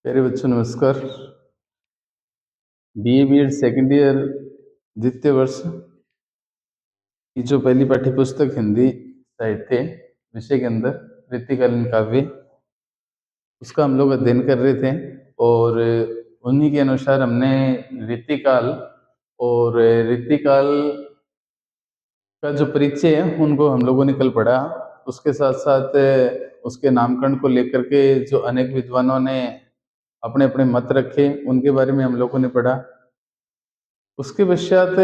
प्यारे बच्चों नमस्कार। बीए बीएड सेकेंड ईयर द्वितीय वर्ष की जो पहली पाठ्य पुस्तक हिंदी साहित्य विषय के अंदर रीतिकालीन काव्य, उसका हम लोग अध्ययन कर रहे थे और उन्हीं के अनुसार हमने रीतिकाल और रीतिकाल का जो परिचय है उनको हम लोगों ने कल पढ़ा। उसके साथ साथ उसके नामकरण को लेकर के जो अनेक विद्वानों ने अपने अपने मत रखे उनके बारे में हम लोगों ने पढ़ा। उसके पश्चात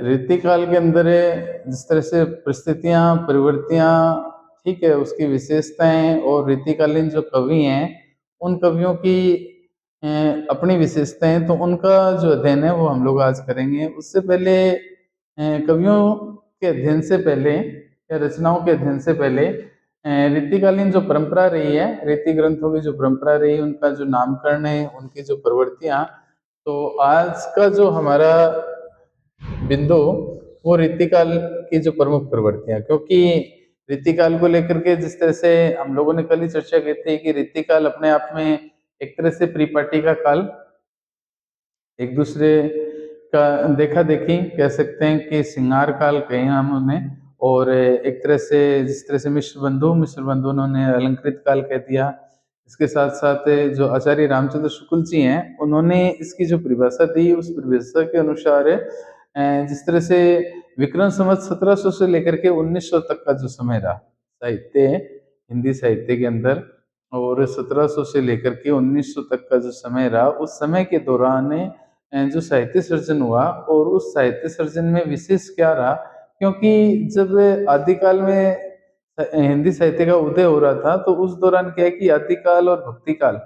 रीतिकाल के अंदर जिस तरह से परिस्थितियां प्रवृत्तियां, ठीक है, उसकी विशेषताएं और रीतिकालीन जो कवि हैं उन कवियों की अपनी विशेषताएं, तो उनका जो अध्ययन है वो हम लोग आज करेंगे। उससे पहले कवियों के अध्ययन से पहले या रचनाओं के अध्ययन से पहले रीतिकालीन जो परंपरा रही है, रीति ग्रंथों की जो परंपरा रही है, उनका जो नामकरण है, उनकी जो प्रवृत्तियां, तो आज का जो हमारा बिंदु वो रीतिकाल की जो प्रमुख प्रवृत्तियां, क्योंकि रीतिकाल को लेकर के जिस तरह से हम लोगों ने कल ही चर्चा की थी कि रीतिकाल अपने आप में एक तरह से परिपाटी का काल, एक दूसरे का देखा देखी कह सकते हैं कि श्रृंगार काल कहें हम उन्हें, और एक तरह से जिस तरह से मिश्र बंधु ने अलंकृत काल कह दिया। इसके साथ साथ जो आचार्य रामचंद्र शुक्ल जी हैं उन्होंने इसकी जो परिभाषा दी उस परिभाषा के अनुसार जिस तरह से विक्रम संवत 1700 से लेकर के 1900 तक का जो समय रहा साहित्य, हिंदी साहित्य के अंदर, और 1700 से लेकर के 1900 तक का जो समय रहा, उस समय के दौरान जो साहित्य सर्जन हुआ और उस साहित्य सर्जन में विशेष क्या रहा, क्योंकि जब आदिकाल में हिंदी साहित्य का उदय हो रहा था तो उस दौरान क्या है कि आदिकाल और भक्तिकाल,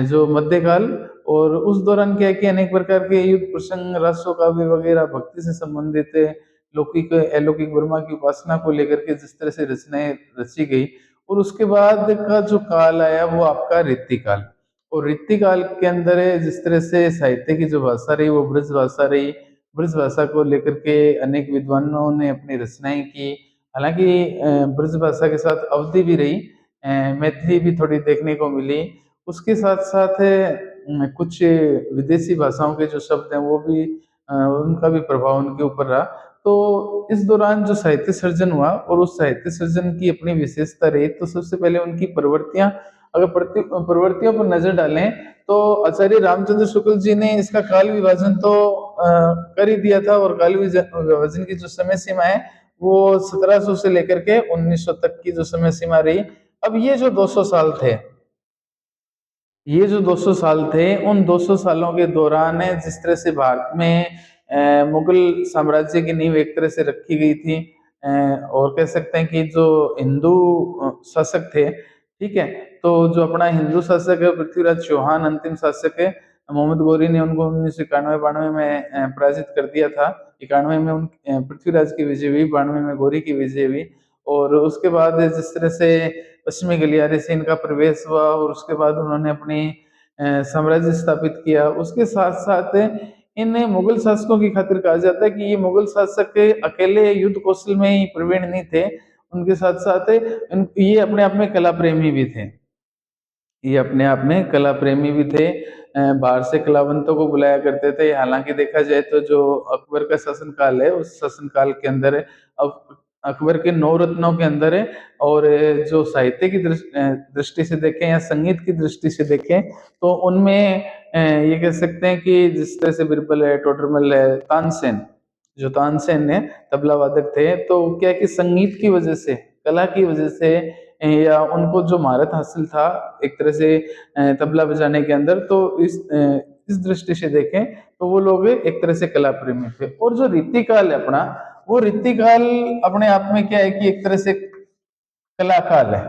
जो मध्यकाल, और उस दौरान क्या है कि अनेक प्रकार के युद्ध प्रसंग, रासो काव्य वगैरह भक्ति से संबंधित लौकिक अलौकिक ब्रह्मा की उपासना को लेकर के जिस तरह से रचनाएं रची गई, और उसके बाद का जो काल आया वो आपका रीतिकाल। और रीतिकाल के अंदर जिस तरह से साहित्य की जो भाषा रही वो ब्रज भाषा रही। ब्रज भाषा को लेकर के अनेक विद्वानों ने अपनी रचनाएं की। हालांकि ब्रज भाषा के साथ अवधि भी रही, मैथिली भी थोड़ी देखने को मिली। उसके साथ साथ कुछ विदेशी भाषाओं के जो शब्द हैं वो भी उनका भी प्रभाव उनके ऊपर रहा। तो इस दौरान जो साहित्य सर्जन हुआ और उस साहित्य सर्जन की अपनी विशेषता रही, तो सबसे पहले उनकी प्रवृत्तियां, अगर प्रवृत्तियों पर नजर डालें तो आचार्य रामचंद्र शुक्ल जी ने इसका काल विभाजन तो कर ही दिया था, और काल विभाजन की जो समय सीमा है वो 1700 से लेकर के 1900 तक की जो समय सीमा रही। अब ये जो 200 साल थे, ये जो 200 साल थे, उन 200 सालों के दौरान जिस तरह से भारत में मुगल साम्राज्य की नींव एक तरह से रखी गई थी, और कह सकते हैं कि जो हिंदू शासक थे, ठीक है, तो जो अपना हिंदू शासक है पृथ्वीराज चौहान, अंतिम शासक है, मोहम्मद गौरी ने उनको 1991-92 में पराजित कर दिया था। 91 में उन पृथ्वीराज की विजय हुई, 92 में गौरी की विजय हुई, और उसके बाद जिस तरह से पश्चिमी गलियारे से इनका प्रवेश हुआ और उसके बाद उन्होंने अपनी साम्राज्य स्थापित किया। उसके साथ साथ इन मुगल शासकों की खातिर कहा जाता है कि ये मुगल शासक अकेले युद्ध कौशल में ही प्रवीण नहीं थे, उनके साथ साथ ये अपने आप में कला प्रेमी भी थे। ये अपने आप में कला प्रेमी भी थे। बाहर से कलावंतों को बुलाया करते थे। हालांकि देखा जाए तो जो अकबर का शासनकाल है उस शासनकाल के अंदर अब अकबर के 9 रत्नों के अंदर है, और जो साहित्य की दृष्टि से देखें या संगीत की दृष्टि से देखें तो उनमें ये कह सकते हैं कि जिस तरह से बिरबल है, टोडरमल है, तानसेन, जो तानसेन ने तबला वादक थे, तो क्या है कि संगीत की वजह से, कला की वजह से, या उनको जो महारत हासिल था एक तरह से तबला बजाने के अंदर, तो इस दृष्टि से देखें तो वो लोग एक तरह से कला प्रेमी थे। और जो रीतिकाल है अपना, वो रीतिकाल अपने आप में क्या है कि एक तरह से कलाकाल है।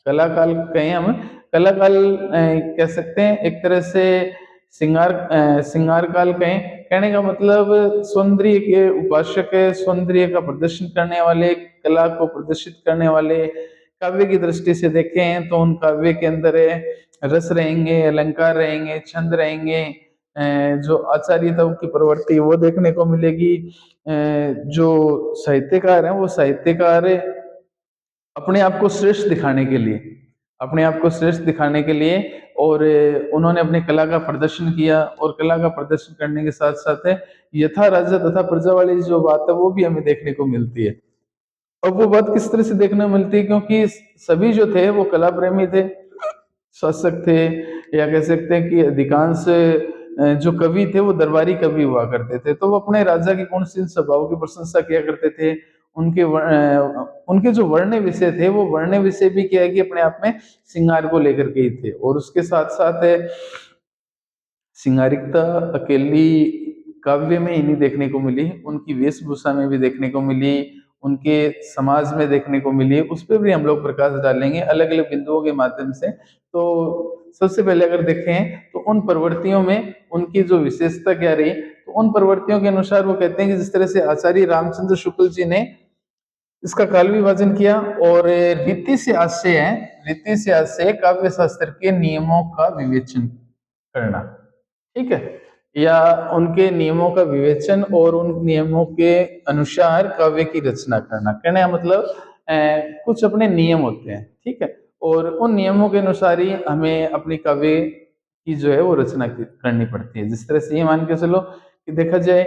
कलाकाल कहें हम, कलाकाल कह सकते हैं, एक तरह से श्रृंगार काल कहें। कहने का मतलब सौंदर्य के उपासक, सौंदर्य का प्रदर्शन करने वाले, कला को प्रदर्शित करने वाले। काव्य की दृष्टि से देखें तो उन काव्य के अंदर रस रहेंगे, अलंकार रहेंगे, छंद रहेंगे, जो आचार्यताओं की प्रवृत्ति वो देखने को मिलेगी। जो साहित्यकार हैं वो साहित्यकार अपने आप को श्रेष्ठ दिखाने के लिए, अपने आप को श्रेष्ठ दिखाने के लिए, और उन्होंने अपनी कला का प्रदर्शन किया, और कला का प्रदर्शन करने के साथ साथ यथा राजा तथा प्रजा वाली जो बात है वो भी हमें देखने को मिलती है। अब वो बात किस तरह से देखने को मिलती है, क्योंकि सभी जो थे वो कला प्रेमी थे, शासक थे, या कह सकते हैं कि अधिकांश जो कवि थे वो दरबारी कवि हुआ करते थे, तो वो अपने राजा की गुणशील स्वभाव की प्रशंसा किया करते थे। उनके जो वर्ण विषय थे वो वर्ण विषय भी क्या है कि अपने आप में श्रृंगार को लेकर के ही थे, और उसके साथ साथ सिंगारिकता अकेली काव्य में ही नहीं देखने को मिली, उनकी वेशभूषा में भी देखने को मिली, उनके समाज में देखने को मिली। उस पर भी हम लोग प्रकाश डालेंगे अलग अलग बिंदुओं के माध्यम से। तो सबसे पहले अगर देखें तो उन प्रवृत्तियों में उनकी जो विशेषता क्या रही, तो उन प्रवृत्तियों के अनुसार वो कहते हैं कि जिस तरह से आचार्य रामचंद्र शुक्ल जी ने इसका काल विभाजन किया, और रीति से आशय है, रीति से आशय काव्य शास्त्र के नियमों का विवेचन करना, ठीक है, या उनके नियमों का विवेचन और उन नियमों के अनुसार काव्य की रचना करना। कहने का मतलब कुछ अपने नियम होते हैं, ठीक है, और उन नियमों के अनुसार ही हमें अपनी काव्य की जो है वो रचना करनी पड़ती है। जिस तरह से ये मान के चलो कि देखा जाए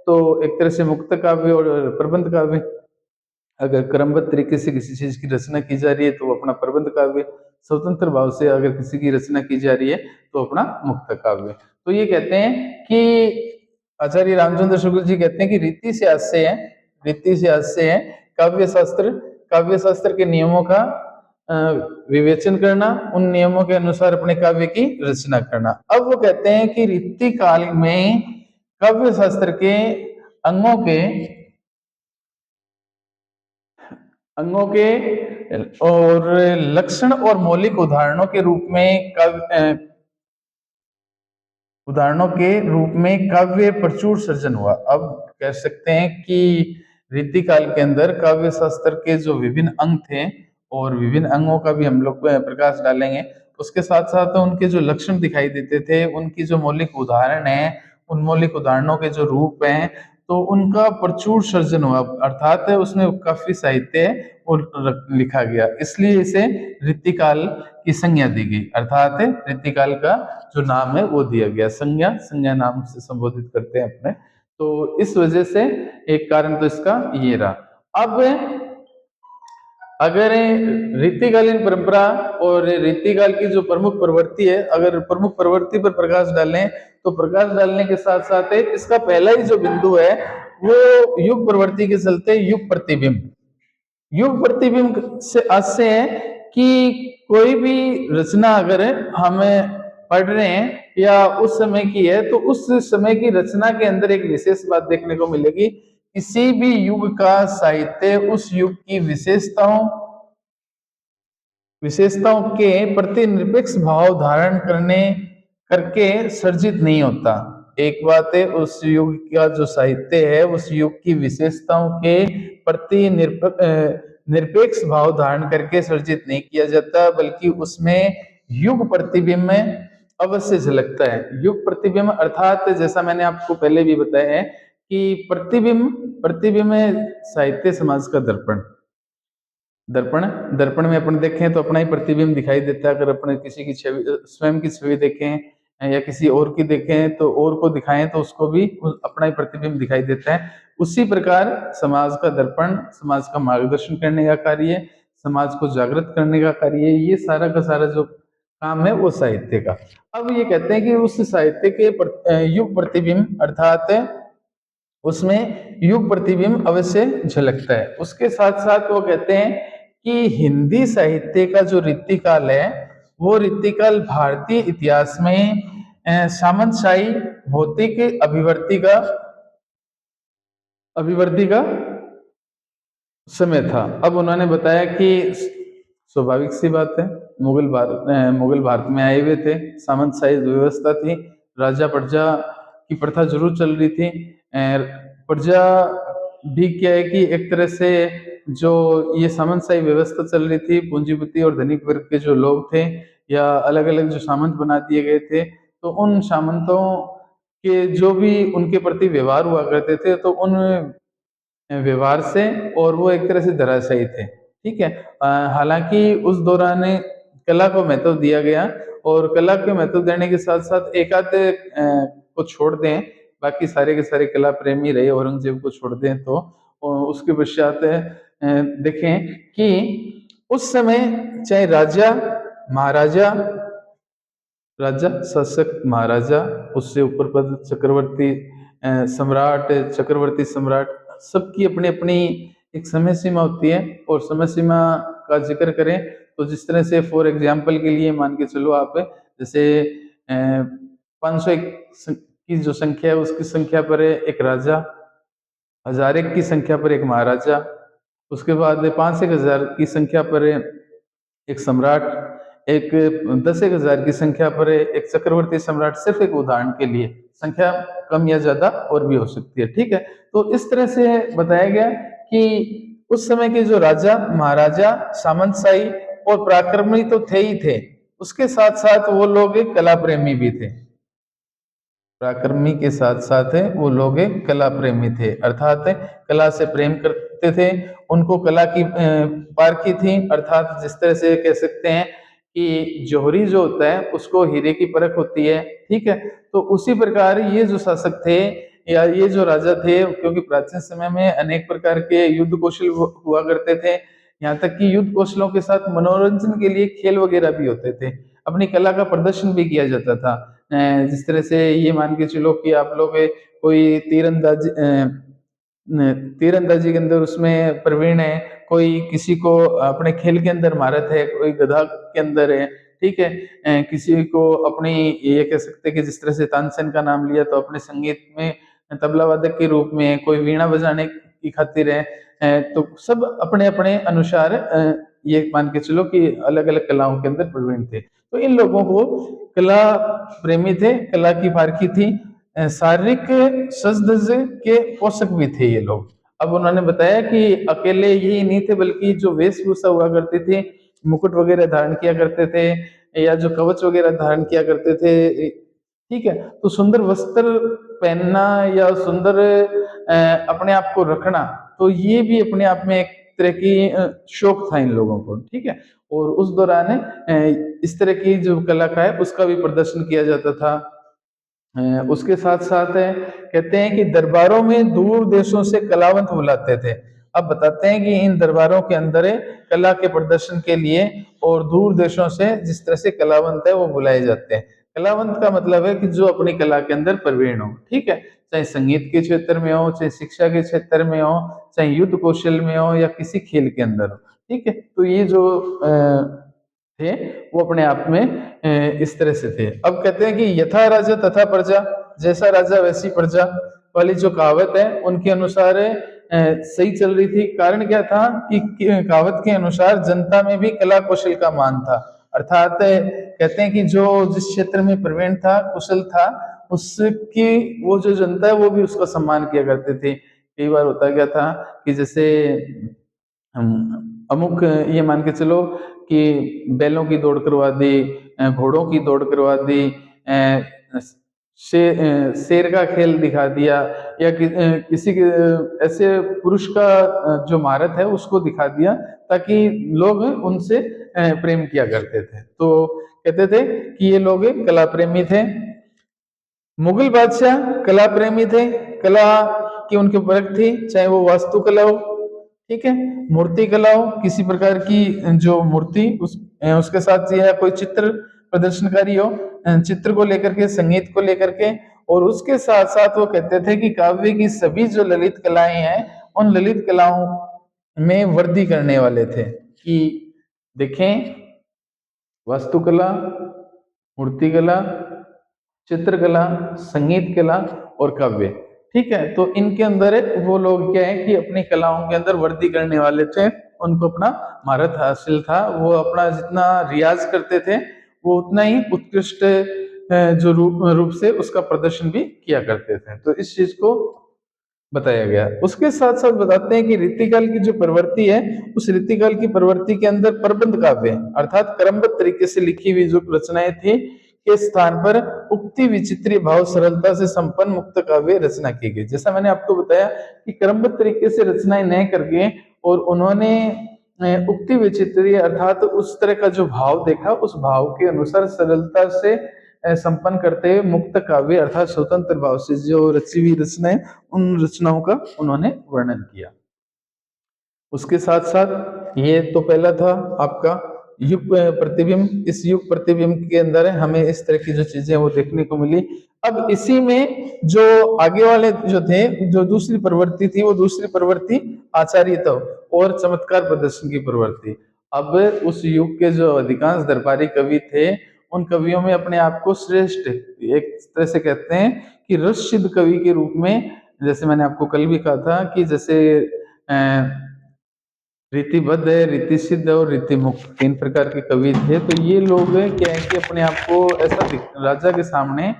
तो एक तरह से मुक्त काव्य और प्रबंध काव्य, अगर क्रमबद्ध तरीके से किसी चीज की रचना की जा रही है तो वो अपना प्रबंध काव्य, स्वतंत्र भाव से अगर किसी की रचना की जा रही है तो अपना मुक्त काव्य। तो ये कहते हैं कि आचार्य रामचंद्र शुक्ल जी कहते हैं कि रीति से आशय है, रीति से आशय है काव्य शास्त्र, काव्य शास्त्र के नियमों का अ, विवेचन करना, उन नियमों के अनुसार अपने काव्य की रचना करना। अब वो कहते हैं कि रीति काल में काव्य शास्त्र के अंगों के अंगों के और लक्षण और मौलिक उदाहरणों के रूप में उदाहरणों के रूप में काव्य प्रचुर सर्जन हुआ। अब कह सकते हैं कि रीति काल के अंदर काव्य शास्त्र के जो विभिन्न अंग थे, और विभिन्न अंगों का भी हम लोग प्रकाश डालेंगे, उसके साथ साथ उनके जो लक्षण दिखाई देते थे, उनकी जो मौलिक उदाहरण है, उन मौलिक उदाहरणों के जो रूप हैं, तो उनका प्रचुर सर्जन हुआ, अर्थात उसमें काफी साहित्य और लिखा गया, इसलिए इसे रीतिकाल की संज्ञा दी गई, अर्थात रीतिकाल का जो नाम है वो दिया गया, संज्ञा संज्ञा नाम से संबोधित करते हैं अपने। तो इस वजह से एक कारण तो इसका ये रहा। अब अगर रीतिकालीन परंपरा और रीतिकाल की जो प्रमुख प्रवृत्ति है, अगर प्रमुख प्रवृत्ति पर प्रकाश डालें तो प्रकाश डालने के साथ साथ इसका पहला ही जो बिंदु है वो युग प्रवृत्ति के चलते युग प्रतिबिंब, युग प्रतिबिंब से आशय है कि कोई भी रचना अगर हमें पढ़ रहे हैं या उस समय की है, तो उस समय की रचना के अंदर एक विशेष बात देखने को मिलेगी। किसी भी युग का साहित्य उस युग की विशेषताओं के प्रति निरपेक्ष भाव धारण करने करके सर्जित नहीं होता। एक बात है, उस युग का जो साहित्य है उस युग की विशेषताओं के प्रति निरपेक्ष भाव धारण करके सर्जित नहीं किया जाता, बल्कि उसमें युग प्रतिबिंब में अवश्य झलकता है। युग प्रतिबिंब अर्थात जैसा मैंने आपको पहले भी बताया है कि प्रतिबिंब प्रतिबिंब साहित्य समाज का दर्पण, दर्पण दर्पण में अपन देखें तो अपना ही प्रतिबिंब दिखाई देता है। अगर अपन किसी की छवि, स्वयं की छवि देखें या किसी और की देखें तो और को दिखाएं तो उसको भी अपना ही प्रतिबिंब दिखाई देता है। उसी प्रकार समाज का दर्पण, समाज का मार्गदर्शन करने का कार्य, समाज को जागृत करने का कार्य, ये सारा का सारा जो काम है वो साहित्य का। अब ये कहते हैं कि उस साहित्य के युग प्रतिबिंब अर्थात उसमें युग प्रतिबिंब अवश्य झलकता है। उसके साथ साथ वो कहते हैं कि हिंदी साहित्य का जो रीतिकाल है वो रीतिकाल भारतीय इतिहास में सामंतशाही भौतिक अभिवृद्धि का समय था। अब उन्होंने बताया कि स्वाभाविक सी बात है, मुगल भारत में आए हुए थे, सामंतशाही व्यवस्था थी, राजा प्रजा की प्रथा जरूर चल रही थी। प्रजा भी क्या है कि एक तरह से जो ये सामंतशाही व्यवस्था चल रही थी, पूंजीपति और धनिक वर्ग के जो लोग थे या अलग अलग जो सामंत बना दिए गए थे, तो उन सामंतों के जो भी उनके प्रति व्यवहार हुआ करते थे तो उन व्यवहार से और वो एक तरह से धराशायी थे, ठीक है। हालांकि उस दौरान कला को महत्व दिया गया, और कला के महत्व देने के साथ साथ एक आधे को छोड़ दें, बाकी सारे के सारे कला प्रेमी रहे, औरंगजेब को छोड़ दें तो। और उसके पश्चात देखें कि उस समय चाहे राजा, महाराजा, राजा, शासक, महाराजा, उससे ऊपर पद चक्रवर्ती, सम्राट, चक्रवर्ती सम्राट, सबकी अपनी अपनी एक समय सीमा होती है। और समय सीमा का जिक्र करें तो जिस तरह से फॉर एग्जाम्पल के लिए मान के चलो आप, जैसे 501 की जो संख्या है उसकी संख्या पर एक राजा, 1001 की संख्या पर एक महाराजा, उसके बाद 5-1000 की संख्या पर एक सम्राट, एक 10-1000 की संख्या पर एक चक्रवर्ती सम्राट। सिर्फ एक उदाहरण के लिए, संख्या कम या ज्यादा और भी हो सकती है, ठीक है। तो इस तरह से बताया गया कि उस समय के जो राजा, महाराजा, सामंतशाही और पराक्रमी तो थे ही थे, उसके साथ साथ वो लोग एक कला प्रेमी भी थे। पराक्रमी के साथ साथ वो लोग एक कला प्रेमी थे, अर्थात कला से प्रेम करते थे, उनको कला की पारखी थी। अर्थात जिस तरह से कह सकते हैं कि जौहरी जो होता है उसको हीरे की परख होती है, ठीक है। तो उसी प्रकार ये जो शासक थे या ये जो राजा थे, क्योंकि प्राचीन समय में अनेक प्रकार के युद्ध कौशल हुआ करते थे, यहाँ तक कि युद्ध कौशलों के साथ मनोरंजन के लिए खेल वगैरह भी होते थे, अपनी कला का प्रदर्शन भी किया जाता था। जिस तरह से ये मान के चलो कि आप लोग कोई तीरंदाजी के अंदर उसमें प्रवीण है, कोई किसी को अपने खेल के अंदर महारत है, कोई गधा के अंदर है, ठीक है। किसी को अपनी, ये कह सकते हैं कि जिस तरह से तानसेन का नाम लिया तो अपने संगीत में तबला वादक के रूप में, कोई वीणा बजाने की खातिर है, तो सब अपने अपने अनुसार ये मान के चलो कि अलग अलग कलाओं के अंदर प्रवीण थे। तो इन लोगों को कला प्रेमी थे, कला की पारखी थी, शारीरिक सज धज के पोषक भी थे ये लोग। अब उन्होंने बताया कि अकेले यही नहीं थे, बल्कि जो वेशभूषा हुआ करती थी, मुकुट वगैरह धारण किया करते थे, या जो कवच वगैरह धारण किया करते थे, ठीक है। तो सुंदर वस्त्र पहनना या सुंदर अपने आप को रखना, तो ये भी अपने आप में एक तरह की शौक था इन लोगों को, ठीक है। और उस दौरान इस तरह की जो कला का है उसका भी प्रदर्शन किया जाता था। उसके साथ साथ कहते हैं कि दरबारों में दूर देशों से कलावंत बुलाते थे। अब बताते हैं कि इन दरबारों के अंदर कला के प्रदर्शन के लिए और दूर देशों से जिस तरह से कलावंत है वो बुलाए जाते हैं। कलावंत का मतलब है कि जो अपनी कला के अंदर प्रवीण हो, ठीक है, चाहे संगीत के क्षेत्र में हो, चाहे शिक्षा के क्षेत्र में हो, चाहे युद्ध कौशल में हो, या किसी खेल के अंदर हो, ठीक है। तो ये जो थे वो अपने आप में इस तरह से थे। अब कहते हैं कि यथा राजा तथा प्रजा, जैसा राजा वैसी प्रजा वाली जो कहावत है उनके अनुसार सही चल रही थी। कारण क्या था कि कहावत के अनुसार जनता में भी कला कौशल का मान था। अर्थात कहते हैं कि जो जिस क्षेत्र में प्रवीण था, कुशल था, उसकी वो जो जनता है वो भी उसका सम्मान किया करते थे। कई बार होता क्या था कि जैसे हम अमुक ये मान के चलो कि बैलों की दौड़ करवा दी, घोड़ों की दौड़ करवा दी, शेर का खेल दिखा दिया, या किसी के ऐसे पुरुष का जो महारत है उसको दिखा दिया, ताकि लोग उनसे प्रेम किया करते थे। तो कहते थे कि ये लोग कला प्रेमी थे। मुगल बादशाह कला प्रेमी थे, कला की उनकी परख थी, चाहे वो वास्तुकला हो, ठीक है, मूर्ति कला हो, किसी प्रकार की जो मूर्ति उसके साथ या कोई चित्र प्रदर्शनकारी हो, चित्र को लेकर के, संगीत को लेकर के। और उसके साथ साथ वो कहते थे कि काव्य की सभी जो ललित कलाएं हैं उन ललित कलाओं में वृद्धि करने वाले थे। कि देखें, वास्तुकला, मूर्तिकला, चित्रकला, संगीत कला और काव्य, ठीक है। तो इनके अंदर वो लोग क्या है कि अपनी कलाओं के अंदर वृद्धि करने वाले थे, उनको अपना महारत हासिल था, वो अपना जितना रियाज करते थे वो उतना ही उत्कृष्ट जो रूप से उसका प्रदर्शन भी किया करते थे। तो इस चीज को बताया गया। उसके साथ साथ बताते हैं कि रीतिकाल की जो प्रवृत्ति है, उस रीतिकाल की प्रवृत्ति के अंदर प्रबंध काव्य अर्थात क्रमबद्ध तरीके से लिखी हुई जो रचनाएं थी के स्थान पर उक्ति विचित्र भाव सरलता से संपन्न मुक्त काव्य रचना की गई। जैसा मैंने आपको बताया कि क्रमबद्ध तरीके से रचनाएं न करके और उन्होंने उक्ति विचित्रीय अर्थात उस तरह का जो भाव देखा, उस भाव के अनुसार सरलता से संपन्न करते हुए मुक्त काव्य अर्थात स्वतंत्र भाव से जो रची हुई रचनाएं, उन रचनाओं का उन्होंने वर्णन किया। उसके साथ साथ ये तो पहला था आपका युग प्रतिबिंब। इस युग प्रतिबिंब के अंदर हमें इस तरह की जो चीजें वो देखने को मिली। अब इसी में जो आगे वाले जो थे, जो दूसरी प्रवृत्ति थी, वो दूसरी प्रवृत्ति आचार्यता और चमत्कार प्रदर्शन की प्रवृत्ति। अब उस युग के जो अधिकांश दरबारी कवि थे, उन कवियों में अपने आप को श्रेष्ठ, एक तरह से कहते हैं कि रस सिद्ध कवि के रूप में, जैसे मैंने आपको कल भी कहा था कि जैसे रीतिबद्ध है, रीति सिद्ध और रीति मुक्त, तीन प्रकार के कवि थे। तो ये लोग क्या है कि अपने आप को ऐसा राजा के सामने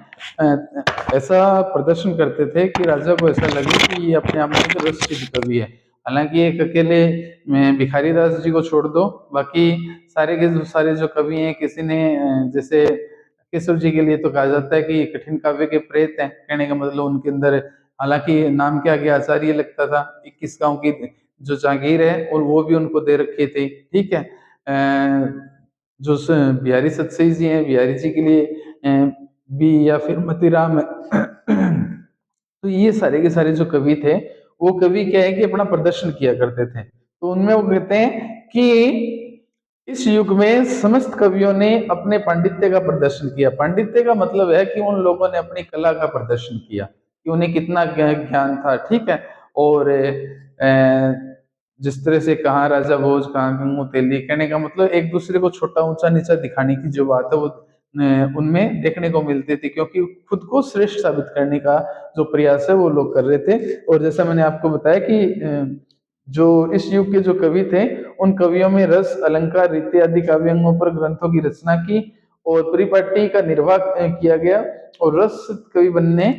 ऐसा प्रदर्शन करते थे कि राजा को ऐसा लगे कि ये अपने आप में एक रस सिद्ध कवि है। हालांकि एक अकेले भिखारी दास जी को छोड़ दो, बाकी सारे के सारे जो कवि हैं, किसी ने जैसे केशव जी के लिए तो कहा जाता है कि कठिन काव्य के प्रेत हैं, कहने का मतलब उनके अंदर, हालांकि नाम के आगे आचार्य लगता था, 21 गांव की जो जागीर है और वो भी उनको दे रखी थी। ठीक है, जो बिहारी सतसई जी हैं, बिहारी जी के लिए बी या फिर मतीराम तो ये सारे के सारे जो कवि थे, वो कवि क्या है कि अपना प्रदर्शन किया करते थे। तो उनमें वो कहते हैं कि इस युग में समस्त कवियों ने अपने पांडित्य का प्रदर्शन किया। पांडित्य का मतलब है कि उन लोगों ने अपनी कला का प्रदर्शन किया कि उन्हें कितना ज्ञान था। ठीक है, और जिस तरह से कहाँ राजा भोज, कहाँ गंगू तेली, कहने का मतलब एक दूसरे को छोटा ऊंचा नीचा दिखाने की जो बात है, वो उनमें देखने को मिलती थी, क्योंकि खुद को श्रेष्ठ साबित करने का जो प्रयास है वो लोग कर रहे थे। और जैसा मैंने आपको बताया कि जो इस युग के जो कवि थे, उन कवियों में रस, अलंकार, रीति आदि काव्यांगों पर ग्रंथों की रचना की और परिपाटी का निर्वाह किया गया, और रस कवि बनने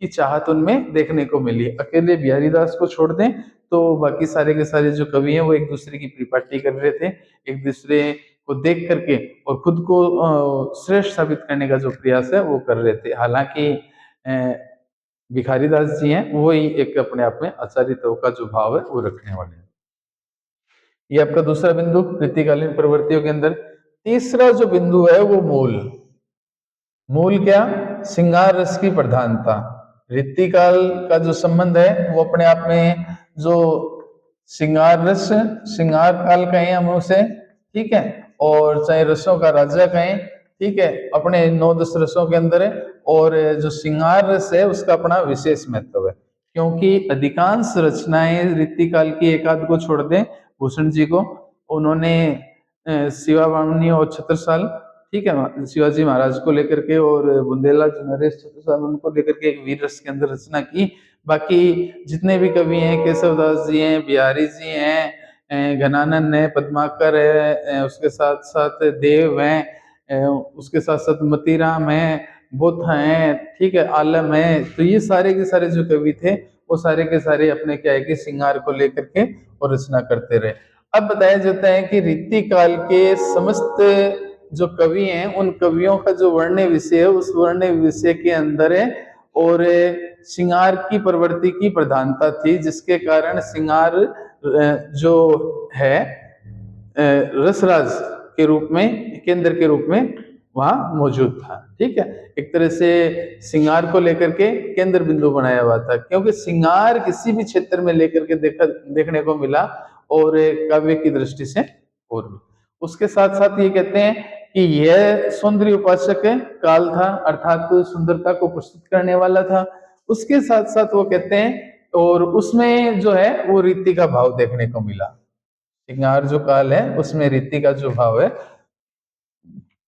की चाहत उनमें देखने को मिली। अकेले बिहारी दास को छोड़ दें तो बाकी सारे के सारे जो कवि हैं वो एक दूसरे की परिपाटी कर रहे थे, एक दूसरे को देख करके और खुद को श्रेष्ठ साबित करने का जो प्रयास है वो कर रहे थे। हालांकि भिखारी दास जी हैं, वो ही एक अपने आप में आचार्यत्व का जो भाव है वो रखने वाले हैं। ये आपका दूसरा बिंदु रीतिकालीन प्रवृत्तियों के अंदर। तीसरा जो बिंदु है वो मूल। मूल क्या? श्रृंगार रस की प्रधानता। रीतिकाल का जो संबंध है वो अपने आप में जो श्रृंगार रस, श्रृंगार काल कहें हम उसे, ठीक है, और चाहे रसों का राजा कहें, ठीक है, अपने 9-10 रसों के अंदर है। और जो श्रृंगार रस है उसका अपना विशेष महत्व है, क्योंकि अधिकांश रचनाएं रीतिकाल की, एक आध को छोड़ दें भूषण जी को, उन्होंने शिवा वामनी और छत्रसाल, ठीक है, शिवाजी महाराज को लेकर के, और बुंदेला जो नरेश छत्रसाल, उनको लेकर के एक वीर रस के अंदर रचना की। बाकी जितने भी कवि हैं, केशव दास जी हैं, बिहारी जी हैं, घनानंद है, पद्माकर है, उसके साथ साथ देव हैं, उसके साथ साथ मतीराम है, बुद्ध हैं, ठीक है, आलम है। तो ये सारे के सारे जो कवि थे वो सारे के सारे अपने क्या है कि श्रृंगार को लेकर के और रचना करते रहे। अब बताया जाता है कि रीति काल के समस्त जो कवि हैं, उन कवियों का जो वर्ण विषय है, उस वर्ण विषय के अंदर है और श्रृंगार की प्रवृत्ति की प्रधानता थी, जिसके कारण श्रृंगार जो है रसराज के रूप में, केंद्र के रूप में वहां मौजूद था। ठीक है, एक तरह से श्रृंगार को लेकर के केंद्र बिंदु बनाया हुआ था, क्योंकि श्रृंगार किसी भी क्षेत्र में लेकर के देखने को मिला, और काव्य की दृष्टि से। और भी उसके साथ साथ ये कहते हैं कि यह सौंदर्य उपासक काल था, अर्थात सुंदरता को प्रस्तुत करने वाला था। उसके साथ साथ वो कहते हैं, और उसमें जो है वो रीति का भाव देखने को मिला। श्रृंगार जो काल है उसमें रीति का जो भाव है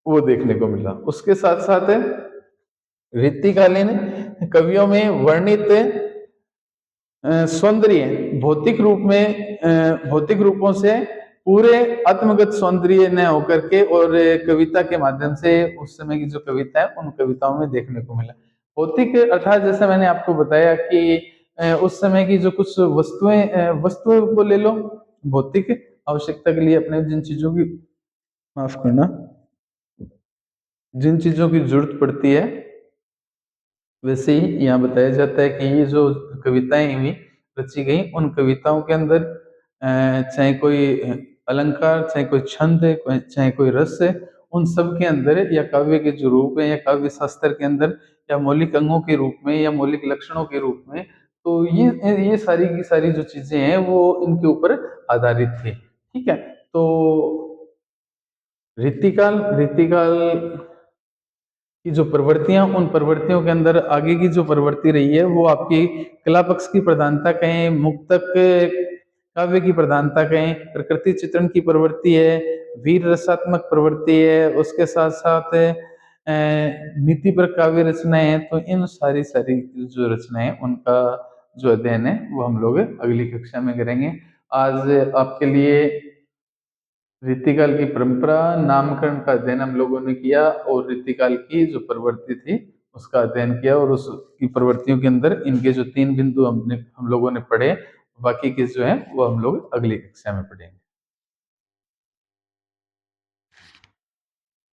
वो देखने को मिला। उसके साथ साथ रीतिकालीन कवियों में वर्णित सौंदर्य भौतिक रूप में, भौतिक रूपों से पूरे आत्मगत सौंदर्य न होकर के, और कविता के माध्यम से उस समय की जो कविता है उन कविताओं में देखने को मिला। भौतिक अर्थात जैसे मैंने आपको बताया कि उस समय की जो कुछ वस्तुएं, वस्तुओं को ले लो, भौतिक आवश्यकता के लिए अपने जिन चीजों की, माफ करना, जिन चीजों की जरूरत पड़ती है, वैसे ही यहाँ बताया जाता है कि ये जो कविताएं हुई, रची गई, उन कविताओं के अंदर चाहे कोई अलंकार, चाहे कोई छंद है, चाहे कोई रस है, उन सब के अंदर या काव्य के जो रूप है या काव्य शास्त्र के अंदर या मौलिक अंगों के रूप में या मौलिक लक्षणों के रूप में, तो ये सारी की सारी जो चीजें हैं वो इनके ऊपर आधारित थी। ठीक है। तो रीतिकाल रीतिकाल की जो प्रवृत्तियां, उन प्रवृत्तियों के अंदर आगे की जो प्रवृत्ति रही है वो आपकी कला पक्ष की प्रधानता कहें, मुक्तक काव्य की प्रधानता कहें, प्रकृति चित्रण की प्रवृत्ति है, वीर रसात्मक प्रवृत्ति है, उसके साथ साथ नीति पर काव्य रचनाएं हैं। तो इन सारी सारी जो रचनाएं हैं, उनका जो अध्ययन है वो हम लोग अगली कक्षा में करेंगे। आज आपके लिए रीतिकाल की परंपरा, नामकरण का अध्ययन हम लोगों ने किया और रीतिकाल की जो प्रवृत्ति थी उसका अध्ययन किया, और उसकी प्रवृत्तियों के अंदर इनके जो 3 बिंदु हम लोगों ने पढ़े, बाकी के जो है वो हम लोग अगली कक्षा में पढ़ेंगे।